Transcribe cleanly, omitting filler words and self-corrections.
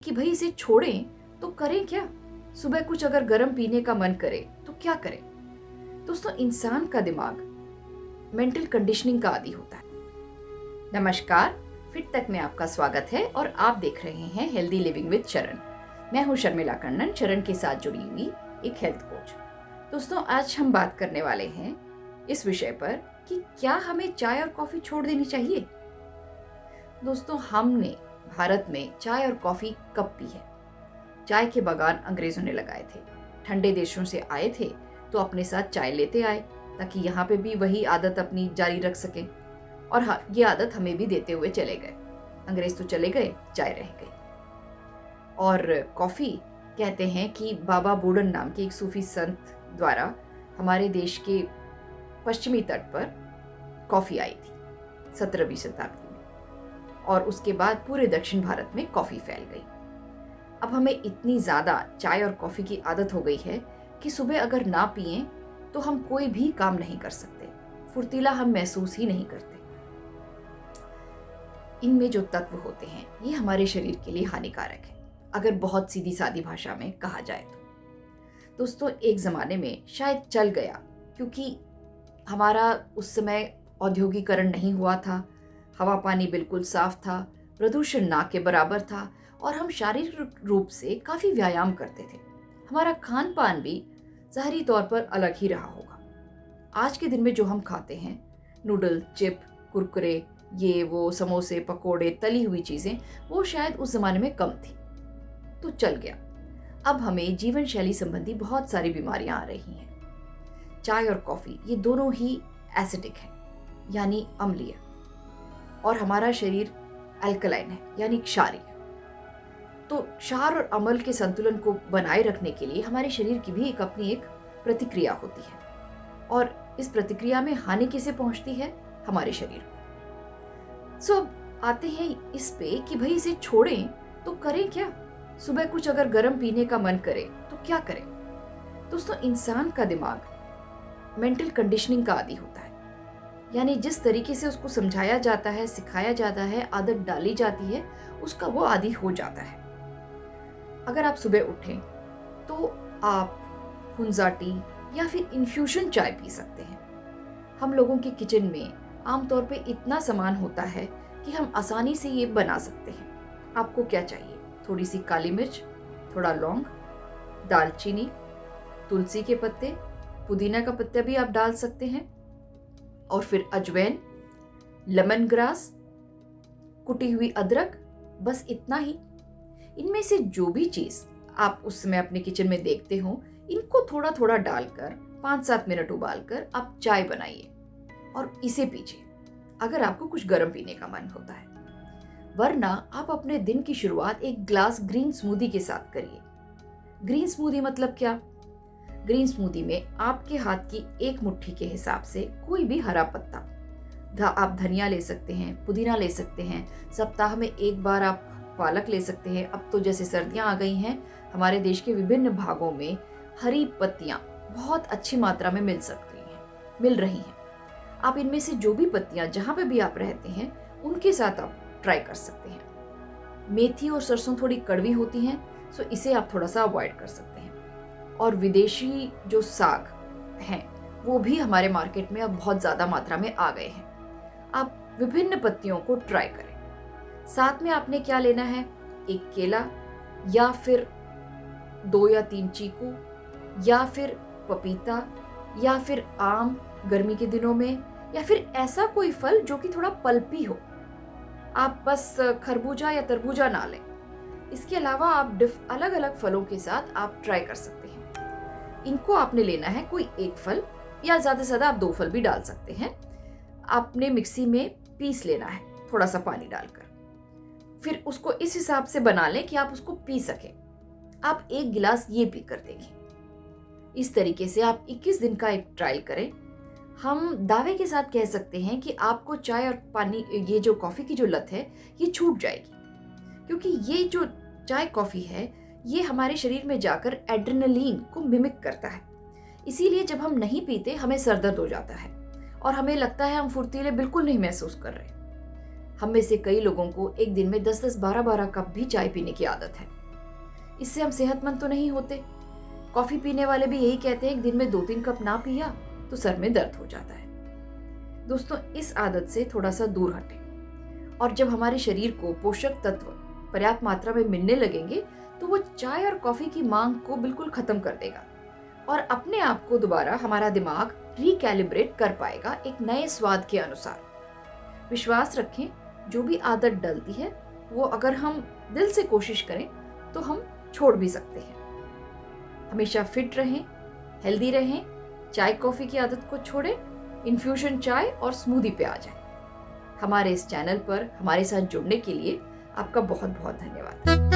कि भाई इसे छोड़ें तो करें क्या। सुबह कुछ अगर गर्म पीने का मन करे तो क्या करें। दोस्तों, इंसान का दिमाग मेंटल कंडीशनिंग का आदी होता है। नमस्कार, फिट तक में आपका स्वागत है और आप देख रहे हैं हेल्दी लिविंग विद चरण। मैं हूं शर्मिला कन्नन, चरण के साथ जुड़ी हुई एक हेल्थ कोच। दोस्तों, आज हम बात करने वाले हैं इस विषय पर कि क्या हमें चाय और कॉफी छोड़ देनी चाहिए। दोस्तों, हमने भारत में चाय और कॉफी कब पी है। चाय के बागान अंग्रेजों ने लगाए थे। ठंडे देशों से आए थे तो अपने साथ चाय लेते आए ताकि यहाँ पे भी वही आदत अपनी जारी रख सकें। और हाँ, ये आदत हमें भी देते हुए चले गए। अंग्रेज तो चले गए, चाय रह गई। और कॉफी कहते हैं कि बाबा बूडन नाम के एक सूफी संत द्वारा हमारे देश के पश्चिमी तट पर कॉफी आई थी 17वीं शताब्दी में, और उसके बाद पूरे दक्षिण भारत में कॉफी फैल गई। अब हमें इतनी ज्यादा चाय और कॉफी की आदत हो गई है कि सुबह अगर ना पिएं तो हम कोई भी काम नहीं कर सकते, फुर्तीला हम महसूस ही नहीं करते। इनमें जो तत्व होते हैं ये हमारे शरीर के लिए हानिकारक है, अगर बहुत सीधी सादी भाषा में कहा जाए तो। दोस्तों, एक जमाने में शायद चल गया क्योंकि हमारा उस समय औद्योगिकरण नहीं हुआ था, हवा पानी बिल्कुल साफ था, प्रदूषण ना के बराबर था और हम शारीरिक रूप से काफी व्यायाम करते थे। हमारा खान पान भी ज़ाहिरी तौर पर अलग ही रहा होगा। आज के दिन में जो हम खाते हैं, नूडल, चिप, कुरकुरे, ये वो, समोसे, पकोड़े, तली हुई चीजें, वो शायद उस जमाने में कम थी तो चल गया। अब हमें जीवन शैली संबंधी बहुत सारी बीमारियां आ रही हैं। चाय और कॉफी ये दोनों ही एसिडिक है, यानी अम्लीय, और हमारा शरीर अल्कलाइन है, यानी क्षारीय। तो क्षार और अम्ल के संतुलन को बनाए रखने के लिए हमारे शरीर की भी अपनी एक प्रतिक्रिया होती है, और इस प्रतिक्रिया में हानि किसे पहुंचती है? हमारे शरीर को। सो अब आते हैं इस पे कि भाई इसे छोड़ें तो करें क्या। सुबह कुछ अगर गर्म पीने का मन करे तो क्या करें। दोस्तों, इंसान का दिमाग मेंटल कंडीशनिंग का आदी होता है, यानी जिस तरीके से उसको समझाया जाता है, सिखाया जाता है, आदत डाली जाती है, उसका वो आदी हो जाता है। अगर आप सुबह उठें तो आप हुंजा टी या फिर इन्फ्यूजन चाय पी सकते हैं। हम लोगों के किचन में आमतौर पे इतना सामान होता है कि हम आसानी से ये बना सकते हैं। आपको क्या चाहिए? थोड़ी सी काली मिर्च, थोड़ा लौंग, दालचीनी, तुलसी के पत्ते, पुदीना का पत्ता भी आप डाल सकते हैं, और फिर अजवाइन, लेमन ग्रास, कुटी हुई अदरक, बस इतना ही। इनमें से जो भी चीज आप उस समय अपने किचन में देखते हो, इनको थोड़ा थोड़ा डालकर 5-7 मिनट उबालकर आप चाय बनाइए और इसे पीजिए अगर आपको कुछ गर्म पीने का मन होता है। वरना आप अपने दिन की शुरुआत एक ग्लास ग्रीन स्मूदी के साथ करिए। ग्रीन स्मूदी मतलब क्या? ग्रीन स्मूदी में आपके हाथ की एक मुट्ठी के हिसाब से कोई भी हरा पत्ता, आप धनिया ले सकते हैं, पुदीना ले सकते हैं, सप्ताह में एक बार आप पालक ले सकते हैं। अब तो जैसे सर्दियां आ गई हैं, हमारे देश के विभिन्न भागों में हरी पत्तियां बहुत अच्छी मात्रा में मिल रही हैं। आप इनमें से जो भी पत्तियां जहां पे भी आप रहते हैं उनके साथ आप ट्राई कर सकते हैं। मेथी और सरसों थोड़ी कड़वी होती हैं, सो इसे आप थोड़ा सा अवॉइड कर सकते हैं। और विदेशी जो साग हैं वो भी हमारे मार्केट में अब बहुत ज़्यादा मात्रा में आ गए हैं। आप विभिन्न पत्तियों को ट्राई करें। साथ में आपने क्या लेना है? एक केला, या फिर 2 या 3 चीकू, या फिर पपीता, या फिर आम गर्मी के दिनों में, या फिर ऐसा कोई फल जो कि थोड़ा पल्पी हो। आप बस खरबूजा या तरबूजा ना लें। इसके अलावा आप अलग अलग फलों के साथ आप ट्राई कर सकते हैं। इनको आपने लेना है कोई एक फल, या ज्यादा से ज्यादा आप 2 फल भी डाल सकते हैं। आपने मिक्सी में पीस लेना है थोड़ा सा पानी डालकर। फिर उसको इस हिसाब से बना लें कि आप उसको पी सकें। आप 1 गिलास ये पी कर देखें। इस तरीके से आप 21 दिन का एक ट्रायल करें। हम दावे के साथ कह सकते हैं कि आपको चाय और पानी, ये जो कॉफी की जो लत है, ये छूट जाएगी। क्योंकि ये जो चाय कॉफी है ये हमारे शरीर में जाकर एड्रेनलिन को मिमिक करता है। इसीलिए जब हम नहीं पीते हमें सर दर्द हो जाता है और हमें लगता है हम फुर्तीले बिल्कुल नहीं महसूस कर रहे। हम में से कई लोगों को एक दिन में 10-10, 12-12 कप भी चाय पीने की आदत है। इससे हम सेहतमंद तो नहीं होते। कॉफी पीने वाले भी यही कहते हैं कि दिन में 2-3 कप ना पिया तो सर में दर्द हो जाता है। दोस्तों, इस आदत से थोड़ा सा दूर हटें और जब हमारे शरीर को पोषक तत्व पर्याप्त मात्रा में मिलने लगेंगे तो वो चाय और कॉफी की मांग को बिल्कुल खत्म कर देगा और अपने आप को दोबारा हमारा दिमाग रिकैलिब्रेट कर पाएगा एक नए स्वाद के अनुसार। विश्वास रखें, जो भी आदत डलती है वो अगर हम दिल से कोशिश करें तो हम छोड़ भी सकते हैं। हमेशा फिट रहें, हेल्दी रहें, चाय कॉफी की आदत को छोड़ें, इन्फ्यूजन चाय और स्मूदी पे आ जाएं। हमारे इस चैनल पर हमारे साथ जुड़ने के लिए आपका बहुत बहुत धन्यवाद।